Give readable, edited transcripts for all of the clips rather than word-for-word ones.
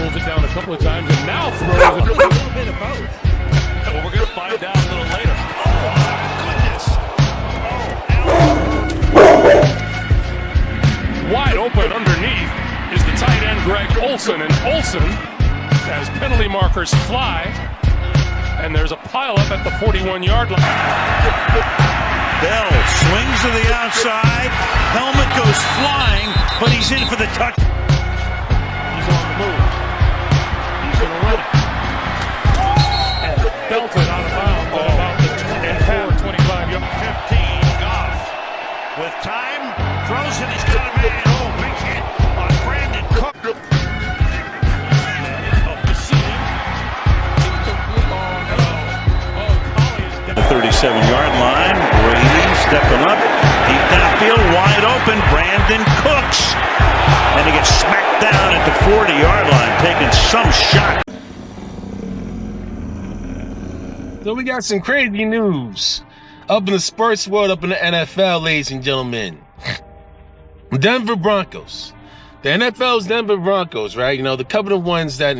Pulls it down a couple of times and now throws it. A little bit of both. Well, we're going to find out a little later. Oh, my goodness. Wide open underneath is the tight end Greg Olsen. And Olsen, as penalty markers fly, and there's a pileup at the 41-yard line. Bell swings to the outside. Helmet goes flying, but he's in for the touch. He's on the move. He's going to run it. And belted out of bounds at about the 24-25 yard. 15, Goff. With time, throws it, he's got a man. Oh, big hit on Brandon Cook. The 37-yard line. Brady stepping up. Deep downfield, wide open. Brandon Cooks. And he gets smacked down at the 40-yard line, taking some shot. So we got some crazy news up in the sports world, up in the NFL, ladies and gentlemen. Denver Broncos. The NFL's Denver Broncos, right? You know, the couple of ones that,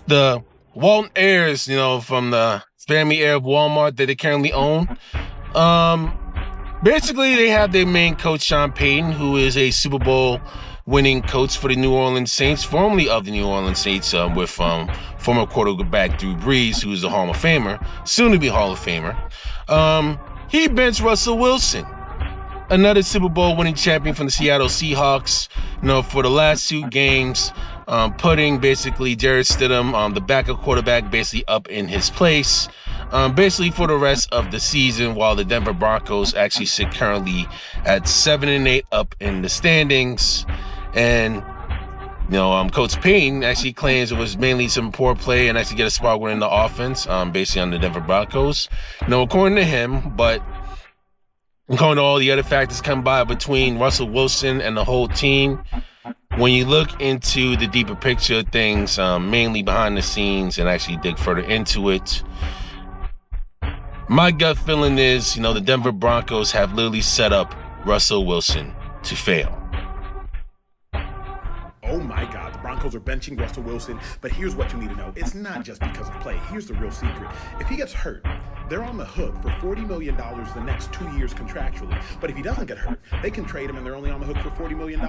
the Walton heirs, from the family heir of Walmart that they currently own. Basically, they have their main coach, Sean Payton, who is a Super Bowl winning coach for the New Orleans Saints, formerly of the New Orleans Saints, with former quarterback Drew Brees, who's a Hall of Famer, soon to be Hall of Famer. He benched Russell Wilson, another Super Bowl winning champion from the Seattle Seahawks, for the last 2 games, putting basically Jarrett Stidham, the backup quarterback, basically up in his place, basically for the rest of the season, while the Denver Broncos actually sit currently at 7-8 up in the standings. And Coach Payton actually claims it was mainly some poor play and actually get a spark win in the offense, basically on the Denver Broncos. According to him, but according to all the other factors come by between Russell Wilson and the whole team, when you look into the deeper picture of things, mainly behind the scenes, and actually dig further into it, my gut feeling is, the Denver Broncos have literally set up Russell Wilson to fail. Oh my God, the Broncos are benching Russell Wilson, but here's what you need to know. It's not just because of play. Here's the real secret. If he gets hurt, they're on the hook for $40 million the next 2 years contractually. But if he doesn't get hurt, they can trade him and they're only on the hook for $40 million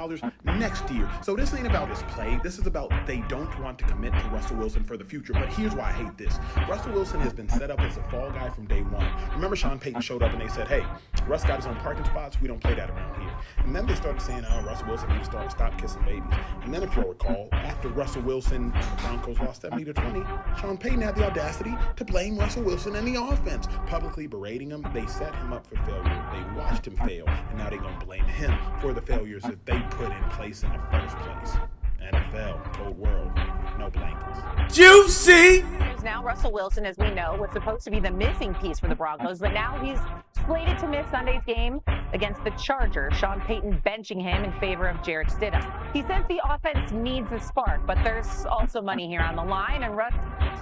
next year. So this ain't about his play. This is about they don't want to commit to Russell Wilson for the future. But here's why I hate this. Russell Wilson has been set up as a fall guy from day one. Remember Sean Payton showed up and they said, hey, Russ got his own parking spots. We don't play that around here. And then they started saying, Russell Wilson needs to stop kissing babies. And then if you'll recall, after Russell Wilson and the Broncos lost 70-20, Sean Payton had the audacity to blame Russell Wilson and the offense, publicly berating him. They set him up for failure. They watched him fail, and now they're going to blame him for the failures that they put in place in the first place. NFL, cold world, no blankets. Juicy! Now Russell Wilson, as we know, was supposed to be the missing piece for the Broncos, but now he's slated to miss Sunday's game against the Chargers. Sean Payton benching him in favor of Jarrett Stidham. He says the offense needs a spark, but there's also money here on the line, and Russ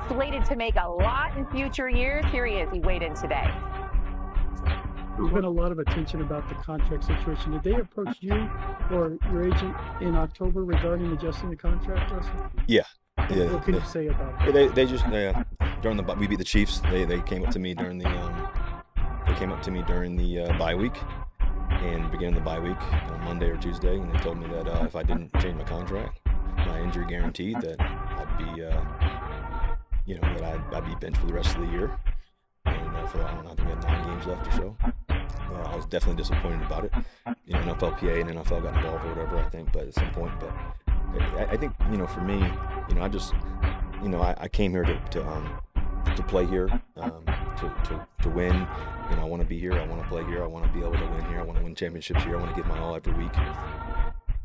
slated to make a lot in future years. Here he is. He weighed in today. There's been a lot of attention about the contract situation. Did they approach you or your agent in October regarding adjusting the contract, Russell? Yeah. What can you say about that? They just during we beat the Chiefs. They came up to me during the bye week, and beginning of the bye week on Monday or Tuesday, and they told me that if I didn't change my contract, my injury guaranteed, that I'd be I'd be benched for the rest of the year. And I think we had 9 games left or so. I was definitely disappointed about it. NFLPA and NFL got involved or whatever, I think, but at some point. But I think, for me, I came here to play here, to win. I want to be here. I want to play here. I want to be able to win here. I want to win championships here. I want to give my all every week.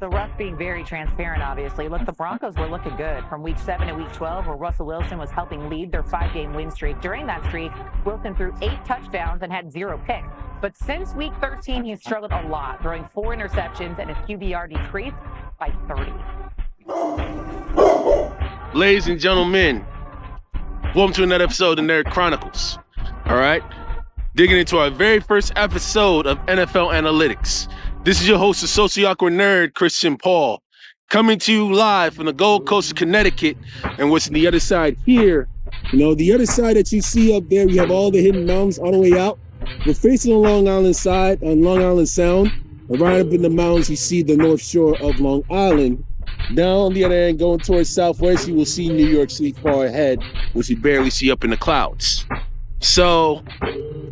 The refs being very transparent, obviously. Look, the Broncos were looking good from week 7 to week 12, where Russell Wilson was helping lead their 5-game win streak. During that streak, Wilson threw 8 touchdowns and had 0 picks. But since week 13, he's struggled a lot, throwing 4 interceptions, and his QBR decreased by 30. Ladies and gentlemen, welcome to another episode of Nerd Chronicles. All right, digging into our very first episode of NFL Analytics. This is your host, the socially awkward nerd, Christian Paul, coming to you live from the Gold Coast of Connecticut. And what's on the other side here, the other side that you see up there, we have all the hidden mountains all the way out. We're facing the Long Island side on Long Island Sound. And right up in the mountains, you see the North Shore of Long Island. Down on the other end, going towards southwest, you will see New York City far ahead, which you barely see up in the clouds. So,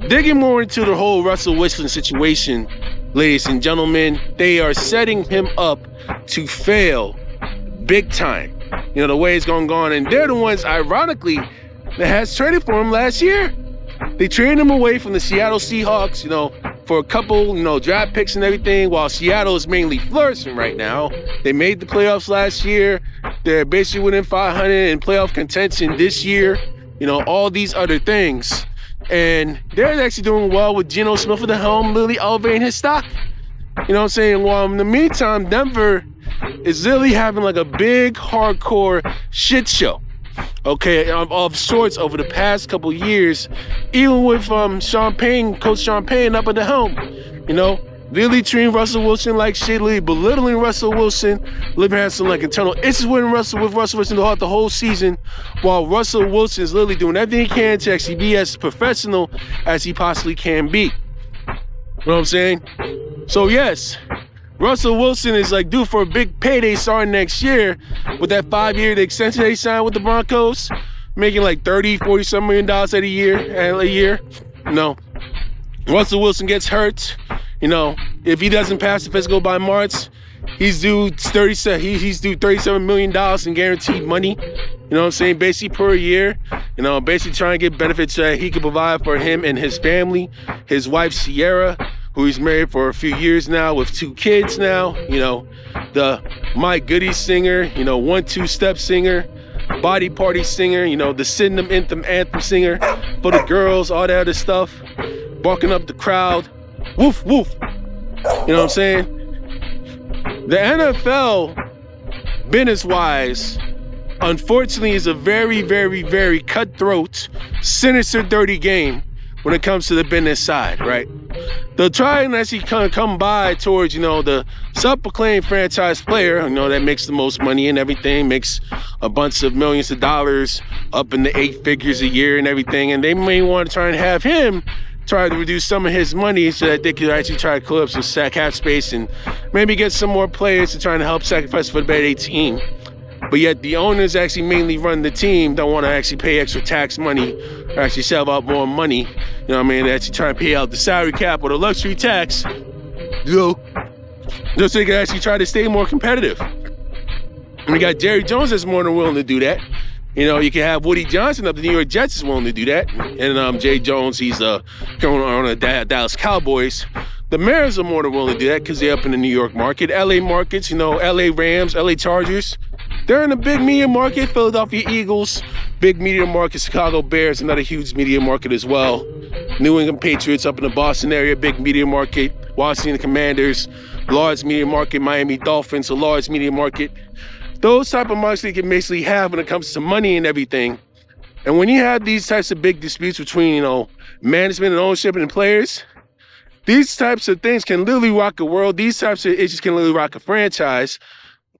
digging more into the whole Russell Wilson situation, ladies and gentlemen, they are setting him up to fail big time. The way it's going on. And they're the ones, ironically, that has traded for him last year. They traded him away from the Seattle Seahawks, for a couple, draft picks and everything, while Seattle is mainly flourishing right now. They made the playoffs last year. They're basically within 500 in playoff contention this year. All these other things. And they're actually doing well with Geno Smith at the helm, literally elevating his stock. You know what I'm saying? Well, in the meantime, Denver is literally having like a big, hardcore shit show. Okay, of sorts over the past couple years, even with Sean Payton, Coach Sean Payton up at the helm. Really treating Russell Wilson like shit, really belittling Russell Wilson, living had some like internal issues with Russell Wilson throughout the whole season, while Russell Wilson is literally doing everything he can to actually be as professional as he possibly can be. You know what I'm saying? So yes, Russell Wilson is like due for a big payday starting next year with that 5-year extension they signed with the Broncos, making like $30-40 million a year. Russell Wilson gets hurt. If he doesn't pass the physical by March, he's due $37 million in guaranteed money. Basically per year. Basically trying to get benefits that he can provide for him and his family. His wife Sierra, who he's married for a few years now with 2 kids now. The My Goody singer, 1-2 step singer, body party singer, the Sydenham anthem singer for the girls, all that other stuff, barking up the crowd. Woof, woof. You know what I'm saying? The NFL, business-wise, unfortunately, is a very, very, very cutthroat, sinister, dirty game when it comes to the business side, right? They'll try and actually come by towards, the self-proclaimed franchise player, that makes the most money and everything, makes a bunch of millions of dollars up in the 8 figures a year and everything, and they may want to try and have him try to reduce some of his money so that they could actually try to clear up some cap space and maybe get some more players to try and help sacrifice for the better team. But yet the owners actually mainly run the team, don't want to actually pay extra tax money or actually sell out more money. They actually try to pay out the salary cap or the luxury tax, just so they can actually try to stay more competitive. And we got Jerry Jones that's more than willing to do that. You can have Woody Johnson up the New York Jets is willing to do that. And Jay Jones, he's going on the Dallas Cowboys. The Mariners are more than willing to do that because they're up in the New York market. LA markets, LA Rams, LA Chargers. They're in a big media market. Philadelphia Eagles, big media market. Chicago Bears, another huge media market as well. New England Patriots up in the Boston area, big media market. Washington Commanders, large media market. Miami Dolphins, a large media market. Those type of markets they can basically have when it comes to money and everything. And when you have these types of big disputes between, management and ownership and players, these types of things can literally rock the world. These types of issues can literally rock a franchise.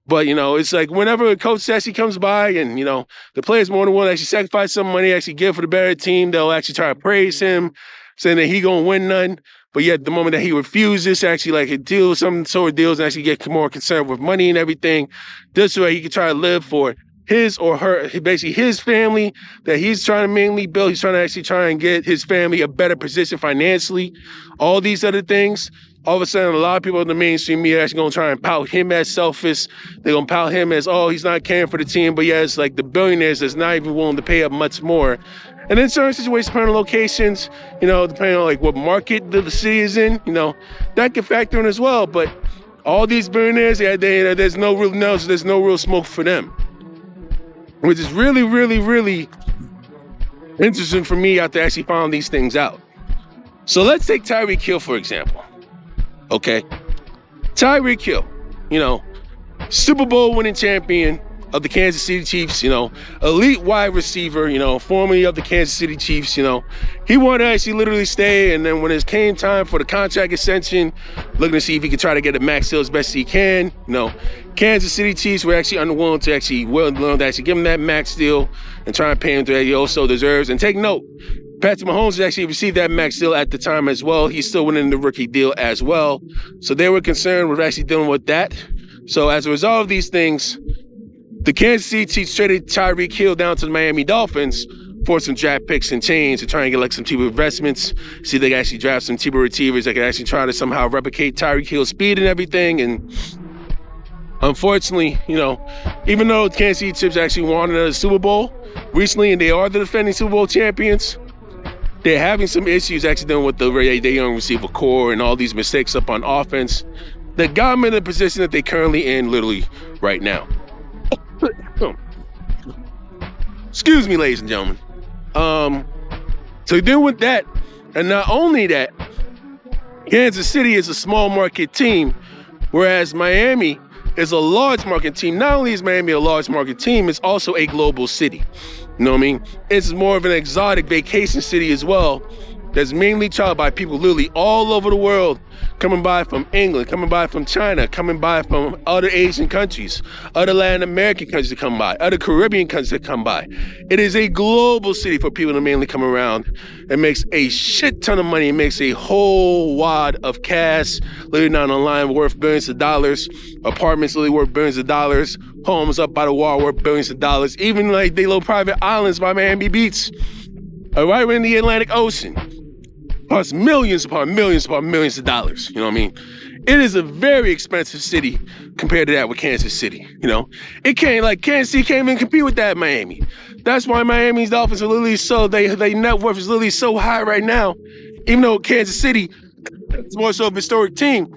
But, it's like whenever a coach actually comes by and, the players more than willing to actually sacrifice some money, actually give for the better team, they'll actually try to praise him, saying that he gonna win none. But yet the moment that he refuses to actually like deal some sort of deals and actually get more concerned with money and everything, this way he can try to live for his or her, basically his family that he's trying to mainly build. He's trying to actually try and get his family a better position financially. All these other things. All of a sudden, a lot of people in the mainstream media are actually going to try and tout him as selfish. They're going to tout him as, he's not caring for the team. But yeah, it's like the billionaires that's not even willing to pay up much more. And in certain situations, depending on locations, depending on like what market the city is in, that can factor in as well. But All these billionaires, there's no real smoke for them, which is really, really, really interesting for me after actually finding these things out. So let's take Tyreek Hill, for example. Okay. Tyreek Hill, Super Bowl winning champion of the Kansas City Chiefs, elite wide receiver, formerly of the Kansas City Chiefs, he wanted to actually literally stay. And then when it came time for the contract extension, looking to see if he could try to get a max deal as best as he can, Kansas City Chiefs were actually willing to actually give him that max deal and try and pay him to he also deserves. And take note, Patrick Mahomes actually received that max deal at the time as well. He's still winning the rookie deal as well. So they were concerned with actually dealing with that. So as a result of these things, the Kansas City Chiefs traded Tyreek Hill down to the Miami Dolphins for some draft picks and change to try and get some cheaper investments. See if they can actually draft some cheaper receivers that can actually try to somehow replicate Tyreek Hill's speed and everything. And unfortunately, even though the Kansas City Chiefs actually won another Super Bowl recently and they are the defending Super Bowl champions, they're having some issues actually dealing with the young receiver core and all these mistakes up on offense that got them in the position that they're currently in literally right now. Excuse me, ladies and gentlemen. So deal with that, and not only that, Kansas City is a small market team, whereas Miami is a large market team. Not only is Miami a large market team, it's also a global city. You know what I mean? It's more of an exotic vacation city as well. That's mainly traveled by people literally all over the world, coming by from England, coming by from China, coming by from other Asian countries, other Latin American countries that come by, other Caribbean countries that come by. It is a global city for people to mainly come around. It makes a shit ton of money. It makes a whole wad of cash, living down online worth billions of dollars, apartments literally worth billions of dollars, homes up by the wall worth billions of dollars, even like they little private islands by Miami Beach, right in the Atlantic Ocean. Costs millions upon millions upon millions of dollars. You know what I mean? It is a very expensive city compared to that with Kansas City. It can't, Kansas City can't even compete with that Miami. That's why Miami's Dolphins are literally they net worth is literally so high right now. Even though Kansas City is more so a historic team,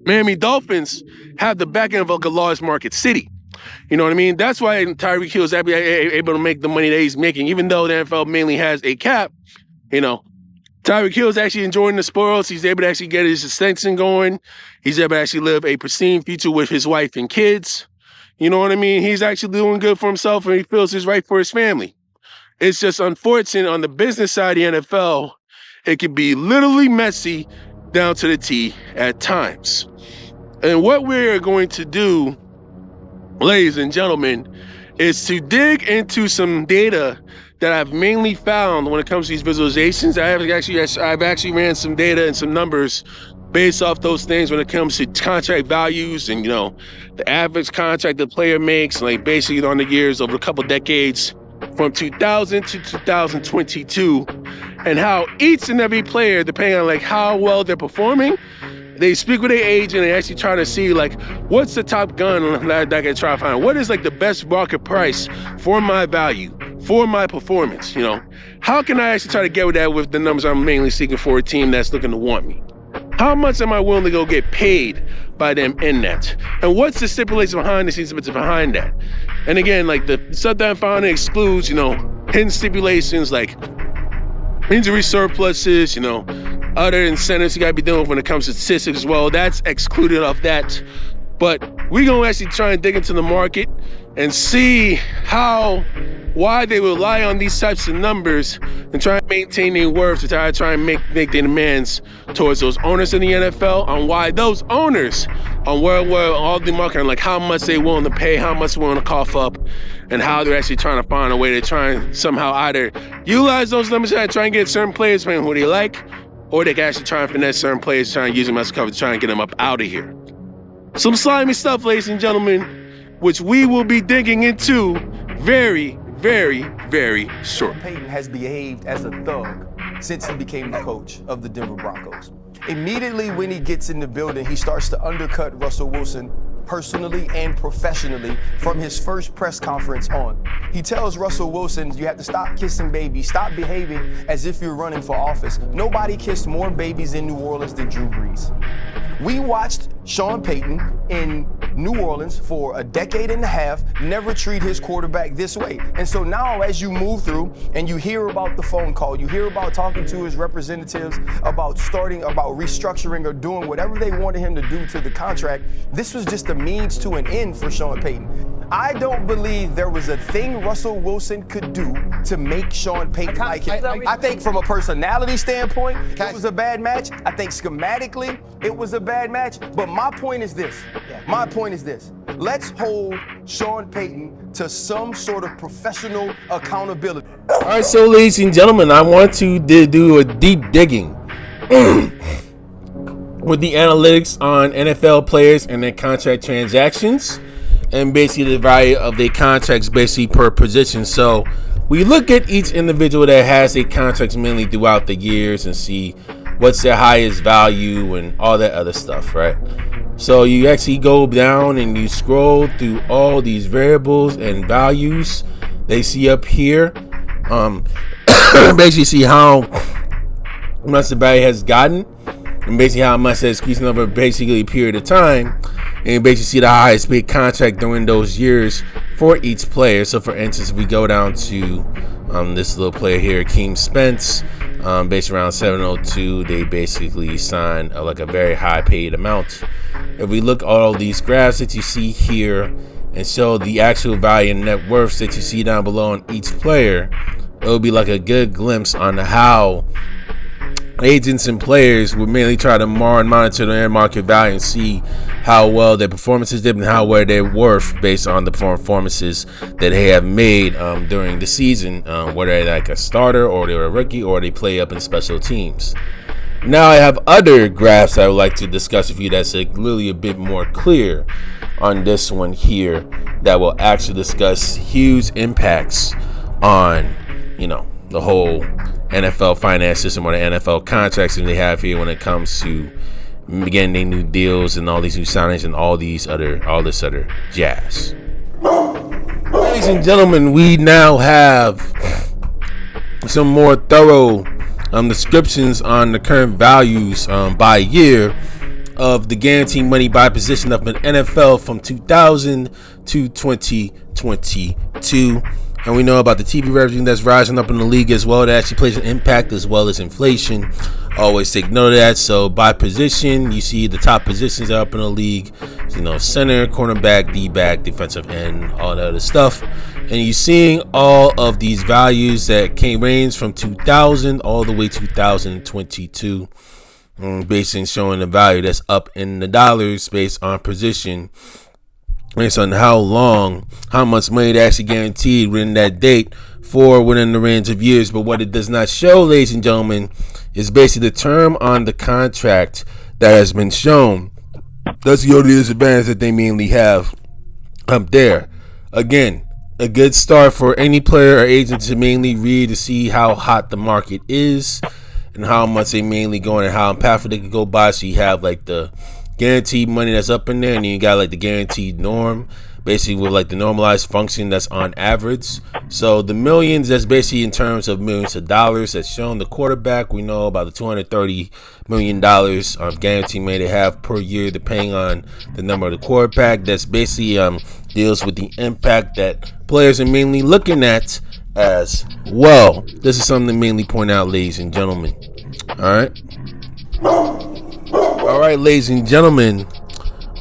Miami Dolphins have the back end of a large market city. You know what I mean? That's why Tyreek Hill is able to make the money that he's making, even though the NFL mainly has a cap. Tyreek Hill is actually enjoying the spoils. He's able to actually get his extension going. He's able to actually live a pristine future with his wife and kids. You know what I mean? He's actually doing good for himself, and he feels it's right for his family. It's just unfortunate on the business side of the NFL, it can be literally messy down to the T at times. And what we're going to do, ladies and gentlemen, is to dig into some data that I've mainly found when it comes to these visualizations. I've actually ran some data and some numbers based off those things when it comes to contract values and, the average contract the player makes, basically on the years over a couple decades from 2000 to 2022, and how each and every player, depending on how well they're performing, they speak with their agent and actually try to see what's the top gun that I can try to find. What is the best market price for my value, for my performance? How can I actually try to get with that with the numbers I'm mainly seeking for a team that's looking to want me? How much am I willing to go get paid by them in that? And what's the stipulation behind the scenes behind that? And again, the stuff that I'm finding excludes, hidden stipulations like injury surpluses, other incentives you gotta be dealing with when it comes to statistics as well. That's excluded off that. But we're gonna actually try and dig into the market and see why they rely on these types of numbers and try and maintain their worth to try and make their demands towards those owners in the NFL, on why those owners on where all the market, how much they're willing to pay, how much they're willing to cough up, and how they're actually trying to find a way to try and somehow either utilize those numbers and try and get certain players paying who they like, or they can actually try and finesse certain players, try and use them as cover to try and get them up out of here. Some slimy stuff, ladies and gentlemen, which we will be digging into very, very, very short. Sean Payton has behaved as a thug since he became the coach of the Denver Broncos. Immediately when he gets in the building, he starts to undercut Russell Wilson personally and professionally from his first press conference on. He tells Russell Wilson, you have to stop kissing babies, stop behaving as if you're running for office. Nobody kissed more babies in New Orleans than Drew Brees. We watched Sean Payton in New Orleans for a decade and a half never treat his quarterback this way. And so now as you move through and you hear about the phone call, you hear about talking to his representatives, about restructuring or doing whatever they wanted him to do to the contract, this was just a means to an end for Sean Payton. I don't believe there was a thing Russell Wilson could do to make Sean Payton like him. I think from a personality standpoint, it was a bad match. I think schematically, it was a bad match. But my point is this. Let's hold Sean Payton to some sort of professional accountability. All right, so ladies and gentlemen, I want to do a deep digging with the analytics on NFL players and their contract transactions, and basically the value of their contracts basically per position. So we look at each individual that has their contracts mainly throughout the years and see what's their highest value and all that other stuff, right? So you actually go down and you scroll through all these variables and values they see up here. Basically see how much the value has gotten and basically how much has increased over basically a period of time. And you basically see the highest paid contract during those years for each player. So for instance, if we go down to this little player here, Akeem Spence, based around 702, they basically signed like a very high paid amount. If we look at all these graphs that you see here and show the actual value and net worths that you see down below on each player, it will be like a good glimpse on how agents and players would mainly try to monitor their market value and see how well their performances did and how well they're worth based on the performances that they have made during the season, whether they're like a starter or they're a rookie or they play up in special teams. Now I have other graphs I would like to discuss with you that's really a bit more clear on this one here that will actually discuss huge impacts on, the whole NFL finance system or the NFL contracts that they have here when it comes to getting their new deals and all these new signings and all this other jazz. Ladies and gentlemen, we now have some more thorough descriptions on the current values by year of the guaranteed money by position of an NFL from 2000 to 2022. And we know about the TV revenue that's rising up in the league as well. That actually plays an impact as well as inflation. Always take note of that. So by position, you see the top positions up in the league. Center, cornerback, D-back, defensive end, all that other stuff. And you're seeing all of these values that can range from 2000 all the way to 2022. Basically showing the value that's up in the dollars based on position. Based on how much money they actually guaranteed within that date for within the range of years. But what it does not show, ladies and gentlemen, is basically the term on the contract that has been shown. That's the only disadvantage that they mainly have up there. Again, a good start for any player or agent to mainly read to see how hot the market is and how much they mainly going and how impactful they could go by. So you have like the guaranteed money that's up in there, and you got like the guaranteed norm, basically with like the normalized function that's on average. So the millions, that's basically in terms of millions of dollars that's shown. The quarterback, we know about the $230 million of guaranteed money they have per year, depending on the number of the quarterback. That's basically deals with the impact that players are mainly looking at as well. This is something to mainly point out, ladies and gentlemen. All right, ladies and gentlemen,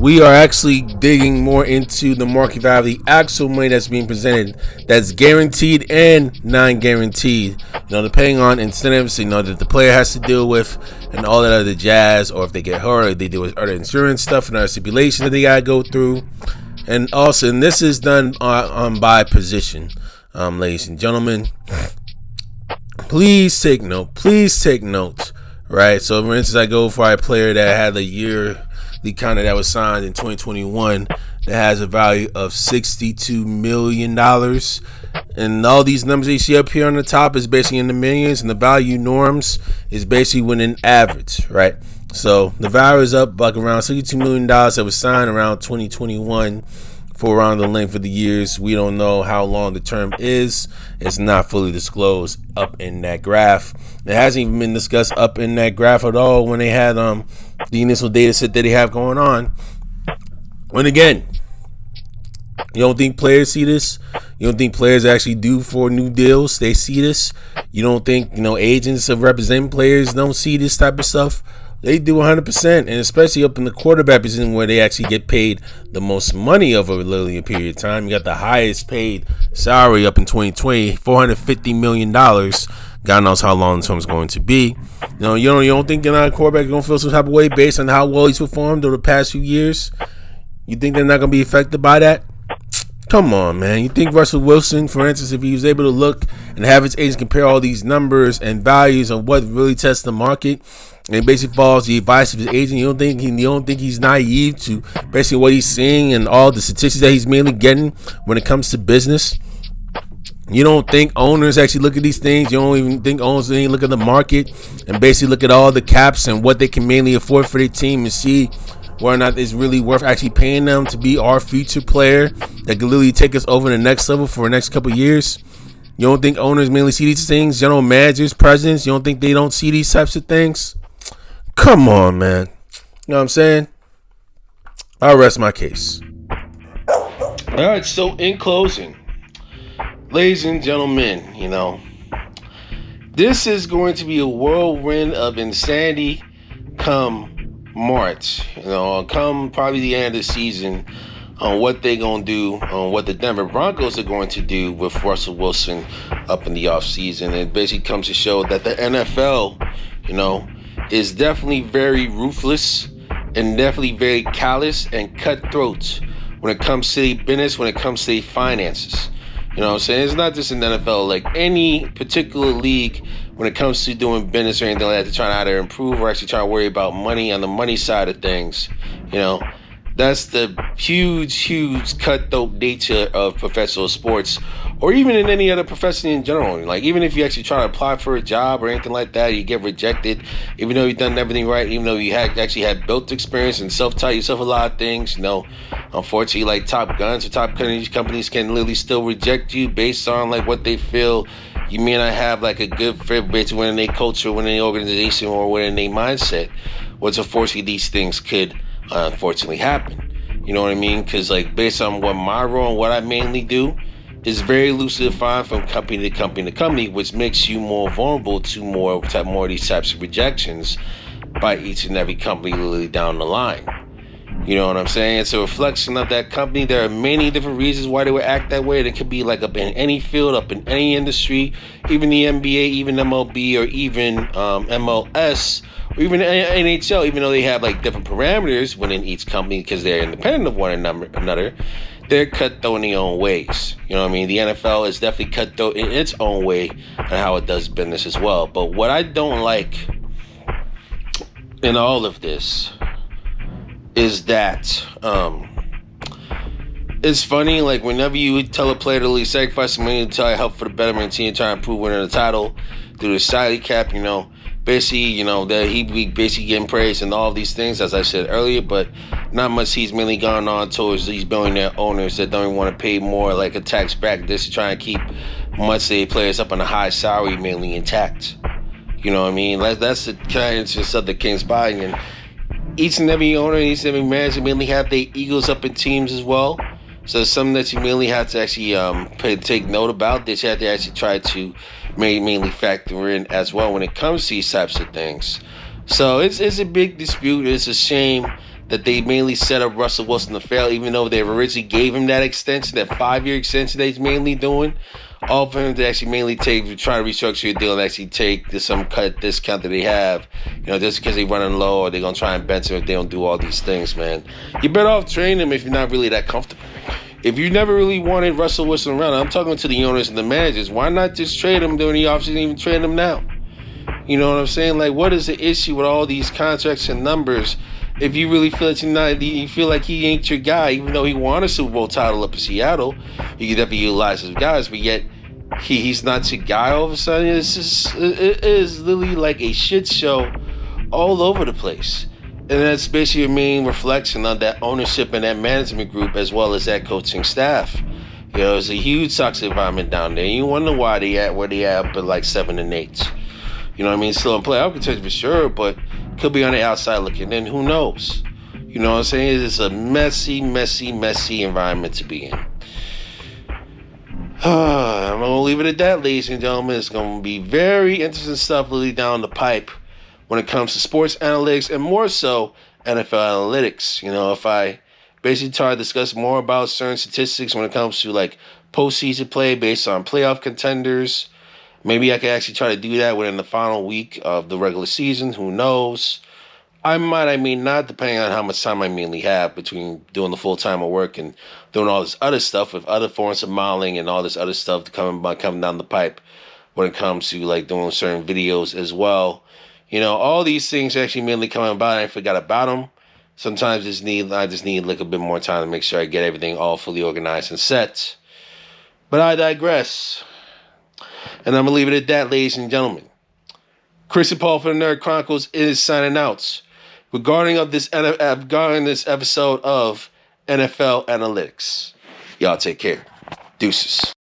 we are actually digging more into the market value of the actual money that's being presented that's guaranteed and non-guaranteed, depending on incentives, that the player has to deal with and all that other jazz, or if they get hurt, or they deal with other insurance stuff and other stipulations that they gotta go through. And also, and this is done on by position, ladies and gentlemen. Please take note. Right, so for instance, I go for a player that had a yearly contract that was signed in 2021 that has a value of $62 million. And all these numbers that you see up here on the top is basically in the millions, and the value norms is basically within average, right? So the value is up like around $62 million that was signed around 2021 for around the length of the years. We don't know how long the term is. It's not fully disclosed up in that graph. It hasn't even been discussed up in that graph at all when they had the initial data set that they have going on. And again, you don't think players see this? You don't think players actually do for new deals? They see this? You don't think, agents of representing players don't see this type of stuff? They do 100%, and especially up in the quarterback position where they actually get paid the most money over literally a period of time. You got the highest paid salary up in 2020, $450 million. God knows how long the term is going to be. You don't think a quarterback is going to feel some type of way based on how well he's performed over the past few years? You think they're not going to be affected by that? Come on, man. You think Russell Wilson, for instance, if he was able to look and have his agents compare all these numbers and values of what really tests the market, and basically follows the advice of his agent, you don't think he's naive to basically what he's seeing and all the statistics that he's mainly getting when it comes to business? You don't think owners actually look at these things? You don't even think owners look at the market and basically look at all the caps and what they can mainly afford for their team and see whether or not it's really worth actually paying them to be our future player that could literally take us over the next level for the next couple of years? You don't think owners mainly see these things? General managers, presidents, you don't think they don't see these types of things? Come on, man. You know what I'm saying? I'll rest my case. All right, so in closing, ladies and gentlemen, this is going to be a whirlwind of insanity come March, come probably the end of the season, on what they're going to do, on what the Denver Broncos are going to do with Russell Wilson up in the offseason. It basically comes to show that the NFL, is definitely very ruthless and definitely very callous and cutthroat when it comes to the business, when it comes to the finances. You know what I'm saying? It's not just in the NFL, like any particular league when it comes to doing business or anything like that, to try to either improve or actually try to worry about money on the money side of things. That's the huge cutthroat nature of professional sports, or even in any other profession in general. Like, even if you actually try to apply for a job or anything like that, you get rejected, even though you've done everything right, even though you actually had built experience and self-taught yourself a lot of things. Unfortunately, like top guns or top companies can literally still reject you based on like what they feel you may not have like a good fit basically within their culture, within their organization, or within their mindset. Which unfortunately these things could unfortunately happen. You know what I mean? Because like based on what my role and what I mainly do is very loosely defined from company to company to company, which makes you more vulnerable to more of these types of rejections by each and every company literally down the line. You know what I'm saying? It's a reflection of that company. There are many different reasons why they would act that way. It could be like up in any field, up in any industry, even the NBA, even MLB, or even MLS, or even NHL, even though they have like different parameters within each company because they're independent of one another, they're cutthroat in their own ways. You know what I mean? The NFL is definitely cutthroat in its own way and how it does business as well. But what I don't like in all of this is that it's funny, like whenever you tell a player to leave, sacrifice some money to try to help for the betterment team, try to improve winning the title through the salary cap, basically, that he be basically getting praised and all these things, as I said earlier, but not much he's mainly gone on towards these billionaire owners that don't even want to pay more like a tax bracket just to try and keep much of the players up on a high salary mainly intact. You know what I mean? That's the kind of just of the King's buying, and each and every owner, each and every manager mainly have their egos up in teams as well. So it's something that you mainly have to actually take note about. That you have to actually try to mainly factor in as well when it comes to these types of things. So it's a big dispute. It's a shame that they mainly set up Russell Wilson to fail, even though they originally gave him that extension, that 5-year extension that he's mainly doing. All for him to actually mainly try to restructure a deal and actually take some cut discount that they have, just because they're running low, or they're going to try and bench him if they don't do all these things, man. You're better off training him if you're not really that comfortable. If you never really wanted Russell Wilson around, I'm talking to the owners and the managers, why not just trade him during the offseason and even trade him now? You know what I'm saying? Like, what is the issue with all these contracts and numbers? If you really feel that you feel like he ain't your guy, even though he won a Super Bowl title up in Seattle, you can definitely utilize his guys, but yet he's not your guy all of a sudden. It is literally like a shit show all over the place. And that's basically a main reflection on that ownership and that management group as well as that coaching staff. You know, it's a huge toxic environment down there. You wonder why they at where they at, but like 7-8. You know what I mean? Still in playoff contention for sure, but could be on the outside looking in. Who knows? You know what I'm saying? It's a messy environment to be in. I'm going to leave it at that, ladies and gentlemen. It's going to be very interesting stuff leading down the pipe when it comes to sports analytics and more so NFL analytics. You know, if I basically try to discuss more about certain statistics when it comes to like postseason play based on playoff contenders, maybe I could actually try to do that within the final week of the regular season. Who knows? I may not, depending on how much time I mainly have between doing the full-time of work and doing all this other stuff with other forms of modeling and all this other stuff coming down the pipe when it comes to like doing certain videos as well. You know, all these things actually mainly coming about. I forgot about them. Sometimes I just need like a bit more time to make sure I get everything all fully organized and set. But I digress. And I'm going to leave it at that, ladies and gentlemen. Chris and Paul for the Nerd Chronicles is signing out regarding this episode of NFL Analytics. Y'all take care. Deuces.